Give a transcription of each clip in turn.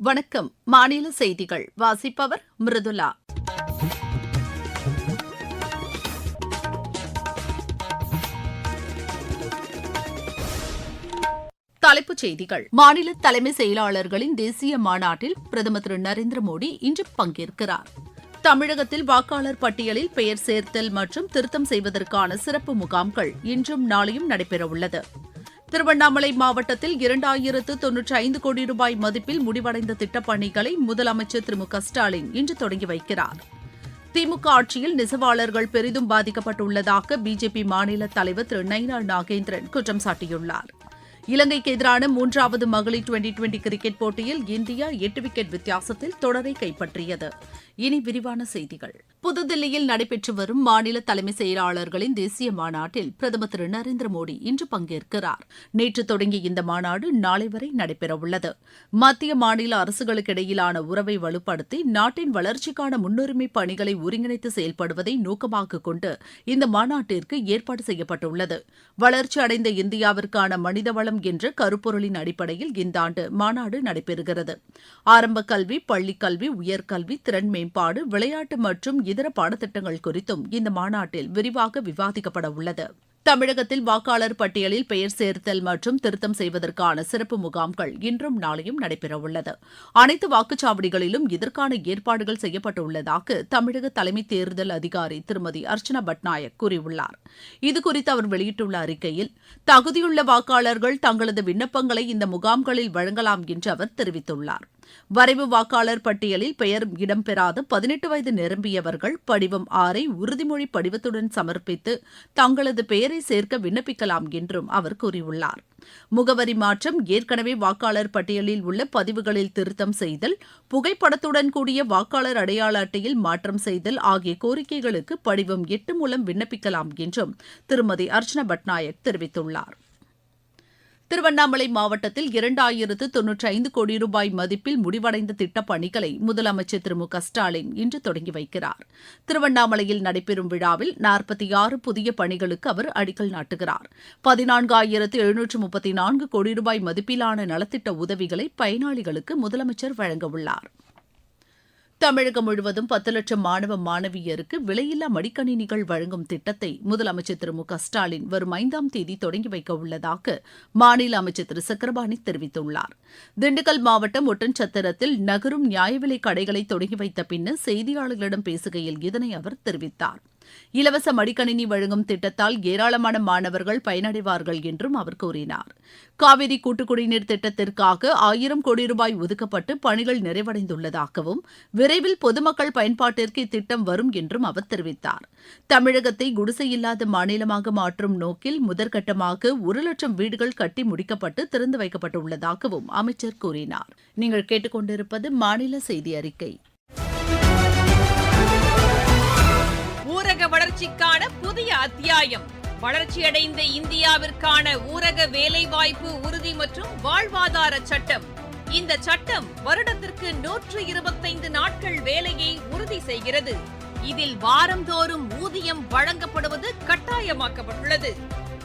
வணக்கம். மாநில செய்திகள் வாசிப்பவர் மிருதுலா. தலைப்புச் செய்திகள். மாநில தலைமை செயலாளர்களின் தேசிய மாநாட்டில் பிரதமர் திரு நரேந்திர மோடி இன்று பங்கேற்கிறார். தமிழகத்தில் வாக்காளர் பட்டியலில் பெயர் சேர்த்தல் மற்றும் திருத்தம் செய்வதற்கான சிறப்பு முகாம்கள் இன்றும் நாளையும் நடைபெறவுள்ளது. திருவண்ணாமலை மாவட்டத்தில் 2095 கோடி ரூபாய் மதிப்பில் முடிவடைந்த திட்டப் பணிகளை முதலமைச்சர் திரு மு.க.ஸ்டாலின் இன்று தொடங்கி வைக்கிறார். திமுக ஆட்சியில் நெசவாளர்கள் பெரிதும் பாதிக்கப்பட்டுள்ளதாக பிஜேபி மாநில தலைவர் திரு நயினார் நாகேந்திரன் குற்றம் சாட்டியுள்ளார். இலங்கைக்கு எதிரான 3வது மகளிர் டுவெண்டி கிரிக்கெட் போட்டியில் இந்தியா 8 விக்கெட் வித்தியாசத்தில் தொடரை கைப்பற்றியது. இனி விரிவான செய்திகள். புதுதில்லியில் நடைபெற்று வரும் மாநில தலைமை செயலாளர்களின் தேசிய மாநாட்டில் பிரதமர் திரு நரேந்திர மோடி இன்று பங்கேற்கிறார். நேற்று தொடங்கிய இந்த மாநாடு நாளை வரை நடைபெறவுள்ளது. மத்திய மாநில அரசுகளுக்கிடையிலான உறவை வலுப்படுத்தி நாட்டின் வளர்ச்சிக்கான முன்னுரிமை பணிகளை ஒருங்கிணைத்து செயல்படுவதை நோக்கமாக கொண்டு இந்த மாநாட்டிற்கு ஏற்பாடு செய்யப்பட்டுள்ளது. வளர்ச்சி அடைந்த இந்தியாவிற்கான மனிதவளம் என்ற கருப்பொருளின் அடிப்படையில் இந்த ஆண்டு மாநாடு நடைபெறுகிறது. ஆரம்ப கல்வி, பள்ளிக்கல்வி, உயர்கல்வி, திறன் மேம்பாடு, விளையாட்டு மற்றும் இதர பாடத்திட்டங்கள் குறித்தும் இந்த மாநாட்டில் விரிவாக விவாதிக்கப்பட உள்ளது. தமிழகத்தில் வாக்காளர் பட்டியலில் பெயர் சேர்த்தல் மற்றும் திருத்தம் செய்வதற்கான சிறப்பு முகாம்கள் இன்றும் நாளையும் நடைபெறவுள்ளது. அனைத்து வாக்குச்சாவடிகளிலும் இதற்கான ஏற்பாடுகள் செய்யப்பட்டுள்ளதாக தமிழக தலைமை தேர்தல் அதிகாரி திருமதி அர்ச்சனா பட்நாயக் கூறியுள்ளார். இதுகுறித்து அவர் வெளியிட்டுள்ள அறிக்கையில், தகுதியுள்ள வாக்காளர்கள் தங்களது விண்ணப்பங்களை இந்த முகாம்களில் வழங்கலாம் என்று அவர் தெரிவித்துள்ளார். வரைவு வாக்காளர் பட்டியலில் பெயர் இடம்பெறாத 18 வயது நிரம்பியவர்கள் படிவம் 6 உறுதிமொழி படிவத்துடன் சமர்ப்பித்து தங்களது பெயரை சேர்க்க விண்ணப்பிக்கலாம் என்றும் அவர் கூறியுள்ளார். முகவரி மாற்றம், ஏற்கனவே வாக்காளர் பட்டியலில் உள்ள பதிவுகளில் திருத்தம் செய்தல், புகைப்படத்துடன் கூடிய வாக்காளர் அடையாள அட்டையில் மாற்றம் செய்தல் ஆகிய கோரிக்கைகளுக்கு படிவம் 8 மூலம் விண்ணப்பிக்கலாம் என்றும் திருமதி அர்ச்சனா பட்நாயக் தெரிவித்துள்ளார். திருவண்ணாமலை மாவட்டத்தில் 2095 கோடி ரூபாய் மதிப்பில் முடிவடைந்த திட்டப் பணிகளை முதலமைச்சர் திரு மு.க.ஸ்டாலின் இன்று தொடங்கி வைக்கிறார். திருவண்ணாமலையில் நடைபெறும் விழாவில் 46 புதிய பணிகளுக்கு அவர் அடிக்கல் நாட்டுகிறார். 14,734 கோடி ரூபாய் மதிப்பிலான நலத்திட்ட உதவிகளை பயனாளிகளுக்கு முதலமைச்சர் வழங்கவுள்ளார். தமிழகம் முழுவதும் 10 லட்சம் மாணவ மாணவியருக்கு விலையில்லா மடிக்கணினிகள் வழங்கும் திட்டத்தை முதலமைச்சர் திரு மு.க.ஸ்டாலின் வரும் 5ஆம் தேதி தொடங்கி வைக்க உள்ளதாக மாநில அமைச்சர் திரு சக்கரபாணி தெரிவித்துள்ளார். திண்டுக்கல் மாவட்டம் ஒட்டன்சத்திரத்தில் நகரும் நியாய விலைக் கடைகளை தொடங்கி வைத்த பின்னர் செய்தியாளர்களிடம் பேசுகையில் இதனை அவர் தெரிவித்தார். இலவச மடிக்கணினி வழங்கும் திட்டத்தால் ஏராளமான மாணவர்கள் பயனடைவார்கள் என்றும் அவர் கூறினார். காவிரி கூட்டுக்குடிநீர் திட்டத்திற்காக 1000 கோடி ரூபாய் ஒதுக்கப்பட்டு பணிகள் நிறைவடைந்துள்ளதாகவும் விரைவில் பொதுமக்கள் பயன்பாட்டிற்கு இத்திட்டம் வரும் என்றும் அவர் தெரிவித்தார். தமிழகத்தை குடிசையில்லாத மாநிலமாக மாற்றும் நோக்கில் முதற்கட்டமாக 1 லட்சம் வீடுகள் கட்டி முடிக்கப்பட்டு திறந்து வைக்கப்பட்டுள்ளதாகவும் அமைச்சர் கூறினார். நீங்கள் கேட்டுக்கொண்டிருப்பது மாநில செய்தி அறிக்கை. ஊரக வளர்ச்சிக்கான புதிய அத்தியாயம். வளர்ச்சியடைந்த இந்தியாவிற்கான ஊரக வேலைவாய்ப்பு உறுதி மற்றும் வாழ்வாதார சட்டம். இந்த சட்டம் வருடத்திற்கு 125 நாட்கள் வேலையை உறுதி செய்கிறது. இதில் வாரந்தோறும் ஊதியம் வழங்கப்படுவது கட்டாயமாக்கப்பட்டுள்ளது.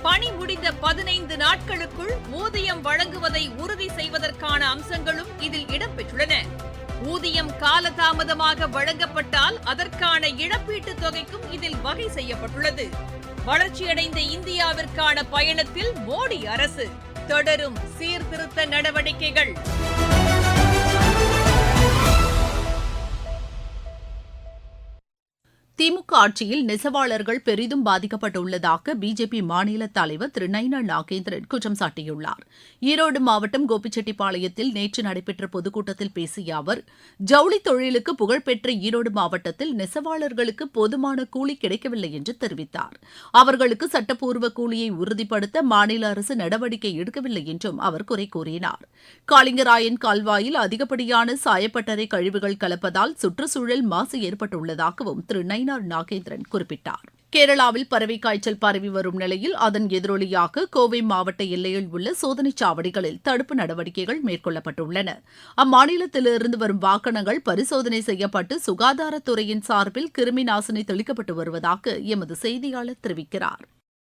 பணி முடிந்த 15 நாட்களுக்குள் ஊதியம் வழங்குவதை உறுதி செய்வதற்கான அம்சங்களும் இதில் இடம்பெற்றுள்ளன. ஊதியம் காலதாமதமாக வழங்கப்பட்டால் அதற்கான இழப்பீட்டுத் தொகைக்கும் இதில் வகை செய்யப்பட்டுள்ளது. வளர்ச்சியடைந்த இந்தியாவிற்கான பயணத்தில் மோடி அரசு தொடரும் சீர்திருத்த நடவடிக்கைகள். திமுக ஆட்சியில் நெசவாளர்கள் பெரிதும் பாதிக்கப்பட்டுள்ளதாக பிஜேபி மாநில தலைவர் திரு நயினார் நாகேந்திரன் குற்றம் சாட்டியுள்ளார். ஈரோடு மாவட்டம் கோபிச்செட்டிப்பாளையத்தில் நேற்று நடைபெற்ற பொதுக்கூட்டத்தில் பேசிய அவர், ஜவுளி தொழிலுக்கு புகழ்பெற்ற ஈரோடு மாவட்டத்தில் நெசவாளர்களுக்கு போதுமான கூலி கிடைக்கவில்லை என்று தெரிவித்தார். அவர்களுக்கு சட்டப்பூர்வ கூலியை உறுதிப்படுத்த மாநில அரசு நடவடிக்கை எடுக்கவில்லை என்றும் அவர் குறை கூறினார். காளிங்கராயன் கால்வாயில் அதிகப்படியான சாயப்பட்டறை கழிவுகள் கலப்பதால் சுற்றுச்சூழல் மாசு ஏற்பட்டுள்ளதாகவும் திரு நாகேந்திரன் குறிப்பிட்டார். கேரளாவில் பறவை காய்ச்சல் பரவி வரும் நிலையில் அதன் எதிரொலியாக கோவை மாவட்ட எல்லையில் உள்ள சோதனைச் சாவடிகளில் தடுப்பு நடவடிக்கைகள் மேற்கொள்ளப்பட்டுள்ளன. அம்மாநிலத்திலிருந்து வரும் வாகனங்கள் பரிசோதனை செய்யப்பட்டு சுகாதாரத்துறையின் சார்பில் கிருமி நாசினி தெளிக்கப்பட்டு வருவதாக எமது செய்தியாளர் தெரிவிக்கிறார்.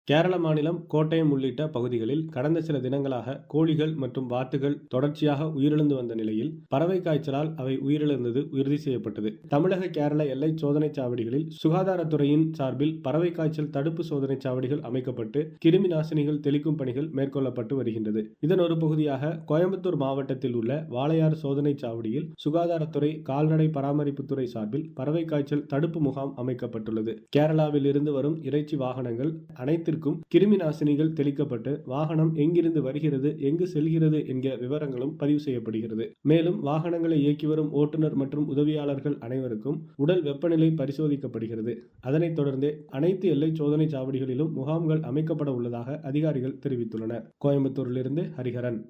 கேரள மாநிலம் கோட்டயம் உள்ளிட்ட பகுதிகளில் கடந்த சில தினங்களாக கோழிகள் மற்றும் வாத்துகள் தொடர்ச்சியாக உயிரிழந்து வந்த நிலையில் பறவை காய்ச்சலால் அவை உயிரிழந்தது உறுதி செய்யப்பட்டது. தமிழக கேரள எல்லை சோதனை சாவடிகளில் சுகாதாரத்துறையின் சார்பில் பறவை காய்ச்சல் தடுப்பு சோதனை சாவடிகள் அமைக்கப்பட்டு கிருமி நாசினிகள் தெளிக்கும் பணிகள் மேற்கொள்ளப்பட்டு வருகின்றது. இதன் ஒரு பகுதியாக கோயம்புத்தூர் மாவட்டத்தில் உள்ள வாளையார் சோதனை சாவடியில் சுகாதாரத்துறை கால்நடை பராமரிப்புத்துறை சார்பில் பறவை காய்ச்சல் தடுப்பு முகாம் அமைக்கப்பட்டுள்ளது. கேரளாவில் இருந்து வரும் இறைச்சி வாகனங்கள் அனைத்திற்கும் கிருமி நாசினிகள் தெளிக்கப்பட்டு வாகனம் எங்கிருந்து வருகிறது, எங்கு செல்கிறது என்கிற விவரங்களும் பதிவு செய்யப்படுகிறது. மேலும் வாகனங்களை இயக்கி வரும் ஓட்டுநர் மற்றும் உதவியாளர்கள் அனைவருக்கும் உடல் வெப்பநிலை பரிசோதிக்கப்படுகிறது. அதனைத் தொடர்ந்து அனைத்து எல்லை சோதனை சாவடிகளிலும் முகாம்கள் அமைக்கப்பட உள்ளதாக அதிகாரிகள் தெரிவித்துள்ளனர். கோயம்புத்தூரிலிருந்து ஹரிஹரன்.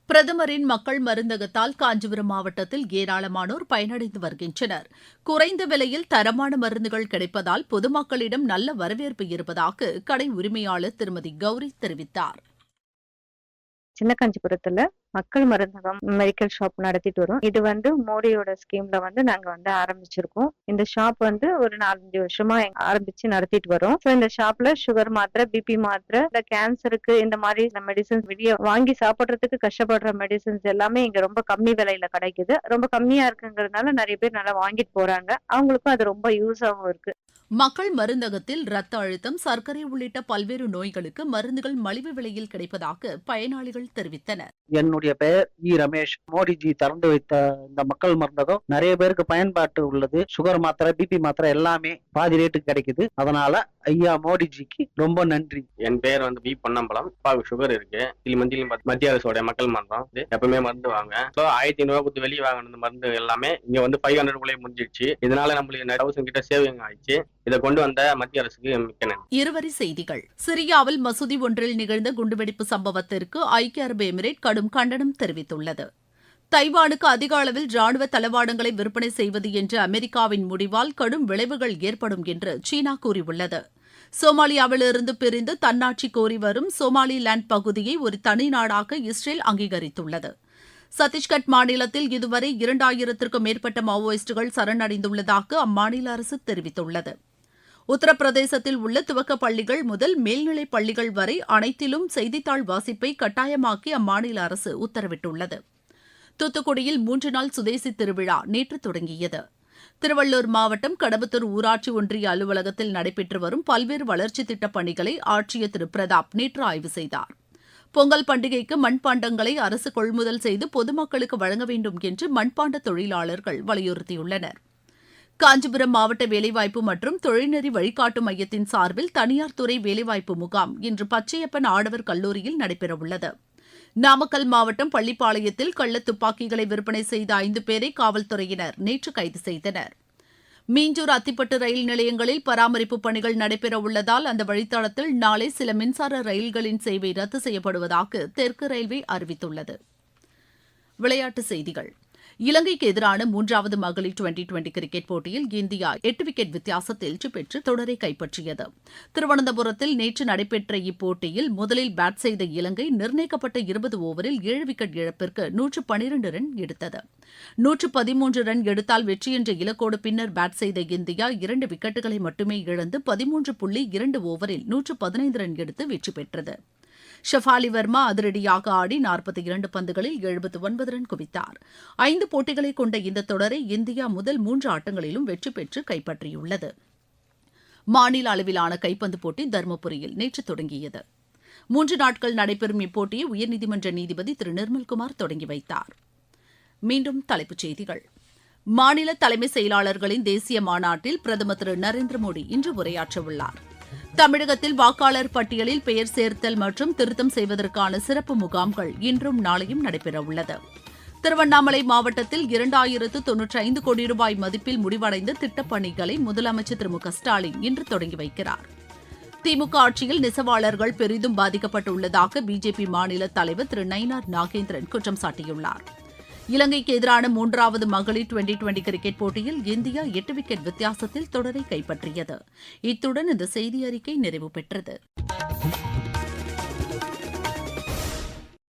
பிரதமரின் மக்கள் மருந்தகத்தால் காஞ்சிபுரம் மாவட்டத்தில் ஏராளமானோர் பயனடைந்து வருகின்றனர். குறைந்த விலையில் தரமான மருந்துகள் கிடைப்பதால் பொதுமக்களிடம் நல்ல வரவேற்பு இருப்பதாக கடை உரிமையாளர் திருமதி கௌரி தெரிவித்தார். சின்ன காஞ்சிபுரத்துல மக்கள் மருந்தகம் மெடிக்கல் ஷாப் நடத்திட்டு வரும். இது மோடியோட ஸ்கீம்ல நாங்க ஆரம்பிச்சிருக்கோம். இந்த ஷாப் ஒரு 4-5 வருஷமா ஆரம்பிச்சு நடத்திட்டு வரோம். இந்த ஷாப்ல சுகர் மாத்திரை, பிபி மாத்திரை, இந்த கேன்சருக்கு இந்த மாதிரி மெடிசன்ஸ் வெளியே வாங்கி சாப்பிடுறதுக்கு கஷ்டப்படுற மெடிசன்ஸ் எல்லாமே இங்க ரொம்ப கம்மி விலையில கிடைக்குது. ரொம்ப கம்மியா இருக்குங்கிறதுனால நிறைய பேர் நல்லா வாங்கிட்டு போறாங்க. அவங்களுக்கும் அது ரொம்ப யூஸாவும் இருக்கு. மக்கள் மருந்தகத்தில் ரத்த அழுத்தம், சர்க்கரை உள்ளிட்ட பல்வேறு நோய்களுக்கு மருந்துகள் மலிவு விலையில் கிடைப்பதாக பயனாளிகள் தெரிவித்தனர். என்னுடைய பெயர் ரமேஷ். மோடிஜி திறந்து வைத்த இந்த மக்கள் மருந்தகம் நிறைய பேருக்கு பயன்பாட்டு உள்ளது. சுகர் மாத்திரை, பிபி மாத்திரை எல்லாமே பாதி ரேட்டுக்கு கிடைக்குது. அதனால ஐயா மோடிஜிக்கு ரொம்ப நன்றி. என் பேர் பி பொன்னம்பலம். அப்பாவுக்கு சுகர் இருக்கு. மத்திய அரசோட மக்கள் மருந்தம் எப்பவுமே மருந்து வாங்க 1500 கொடுத்து வெளியே வாங்கின மருந்து எல்லாமே இங்க 500 முடிஞ்சிடுச்சு. இதனால நம்மளுக்கு 1000 கிட்ட சேவிங் ஆயிடுச்சு. இதை கொண்டு வந்த மத்திய அரசுக்கு மிக்க நன்றி. இருவரி செய்திகள். சிரியாவில் மசூதி ஒன்றில் நிகழ்ந்த குண்டுவெடிப்பு சம்பவத்திற்கு ஐக்கிய அரபு எமிரேட் கடும் கண்டனம் தெரிவித்துள்ளது. தைவானுக்கு அதிக அளவில் ராணுவ தளவாடங்களை விற்பனை செய்வது என்ற அமெரிக்காவின் முடிவால் கடும் விளைவுகள் ஏற்படும் என்று சீனா கூறியுள்ளது. சோமாலியாவிலிருந்து பிரிந்து தன்னாட்சி கோரி வரும் சோமாலிலாந்து பகுதியை ஒரு தனி நாடாக இஸ்ரேல் அங்கீகரித்துள்ளது. சத்தீஸ்கட் மாநிலத்தில் இதுவரை 2000க்கும் மேற்பட்ட மாவோயிஸ்டுகள் சரணடைந்துள்ளதாக அம்மாநில அரசு தெரிவித்துள்ளது. உத்தரப்பிரதேசத்தில் உள்ள துவக்கப் பள்ளிகள் முதல் மேல்நிலைப் பள்ளிகள் வரை அனைத்திலும் செய்தித்தாள் வாசிப்பை கட்டாயமாக்கி அம்மாநில அரசு உத்தரவிட்டுள்ளது. தூத்துக்குடியில் 3 நாள் சுதேசி திருவிழா நேற்று தொடங்கியது. திருவள்ளூர் மாவட்டம் கடம்பத்தூர் ஊராட்சி ஒன்றிய அலுவலகத்தில் நடைபெற்று வரும் பல்வேறு வளர்ச்சித் திட்டப் பணிகளை ஆட்சியர் திரு பிரதாப் நேற்று ஆய்வு செய்தார். பொங்கல் பண்டிகைக்கு மண்பாண்டங்களை அரசு கொள்முதல் செய்து பொதுமக்களுக்கு வழங்க வேண்டும் என்று மண்பாண்ட தொழிலாளர்கள் வலியுறுத்தியுள்ளனர். காஞ்சிபுரம் மாவட்ட வேலைவாய்ப்பு மற்றும் தொழில்நெறி வழிகாட்டு மையத்தின் சார்பில் தனியார் துறை வேலைவாய்ப்பு முகாம் இன்று பச்சையப்பன் ஆடவர் கல்லூரியில் நடைபெறவுள்ளது. நாமக்கல் மாவட்டம் பள்ளிப்பாளையத்தில் கள்ள துப்பாக்கிகளை விற்பனை செய்த 5 பேரை காவல்துறையினர் நேற்று கைது செய்தனர். மீஞ்சூர் அத்திப்பட்டு ரயில் நிலையங்களில் பராமரிப்பு பணிகள் நடைபெறவுள்ளதால் அந்த வழித்தடத்தில் நாளை சில மின்சார ரயில்களின் சேவை ரத்து செய்யப்படுவதாக தெற்கு ரயில்வே அறிவித்துள்ளது. விளையாட்டுச் செய்திகள். இலங்கைக்கு எதிரான 3வது மகளிர் டுவெண்டி கிரிக்கெட் போட்டியில் இந்தியா 8 விக்கெட் வித்தியாசத்தில் வெற்றி பெற்று தொடரை கைப்பற்றியது. திருவனந்தபுரத்தில் நேற்று நடைபெற்ற இப்போட்டியில் முதலில் பேட் செய்த இலங்கை நிர்ணயிக்கப்பட்ட 20 ஓவரில் 7 விக்கெட் இழப்பிற்கு 112 ரன் எடுத்தது. 113 ரன் எடுத்தால் வெற்றி என்ற இலக்கோடு பின்னர் பேட் செய்த இந்தியா 2 விக்கெட்டுகளை மட்டுமே இழந்து 13.2 ஓவரில் 115 ரன் எடுத்து வெற்றி பெற்றது. ஷஃபாலி வர்மா அதிரடியாக ஆடி 42 பந்துகளில் 79 ரன் குவித்தார். 5 போட்டிகளை கொண்ட இந்த தொடரை இந்தியா முதல் 3 ஆட்டங்களிலும் வெற்றி பெற்று கைப்பற்றியுள்ளது. மாநில அளவிலான கைப்பந்து போட்டி தருமபுரியில் நேற்று தொடங்கியது. 3 நாட்கள் நடைபெறும் இப்போட்டியை உயர்நீதிமன்ற நீதிபதி திரு நிர்மல்குமார் தொடங்கி வைத்தார். மீண்டும் தலைப்புச் செய்திகள். மாநில தலைமை செயலாளர்களின் தேசிய மாநாட்டில் பிரதமர் திரு நரேந்திர மோடி இன்று உரையாற்றவுள்ளார். தமிழகத்தில் வாக்காளர் பட்டியலில் பெயர் சேர்த்தல் மற்றும் திருத்தம் செய்வதற்கான சிறப்பு முகாம்கள் இன்றும் நாளையும் நடைபெறவுள்ளது. திருவண்ணாமலை மாவட்டத்தில் 2095 கோடி ரூபாய் மதிப்பில் முடிவடைந்த திட்டப் பணிகளை முதலமைச்சர் திரு மு க ஸ்டாலின் இன்று தொடங்கி வைக்கிறார். திமுக ஆட்சியில் நெசவாளர்கள் பெரிதும் பாதிக்கப்பட்டுள்ளதாக பிஜேபி மாநில தலைவர் திரு நயினார் நாகேந்திரன் குற்றம் சாட்டியுள்ளார். இலங்கைக்கு எதிரான 3வது மகளிர் டுவெண்டி கிரிக்கெட் போட்டியில் இந்தியா 8 விக்கெட் வித்தியாசத்தில் தொடரை கைப்பற்றியது. இத்துடன் இந்த செய்தி அறிக்கை நிறைவு பெற்றது.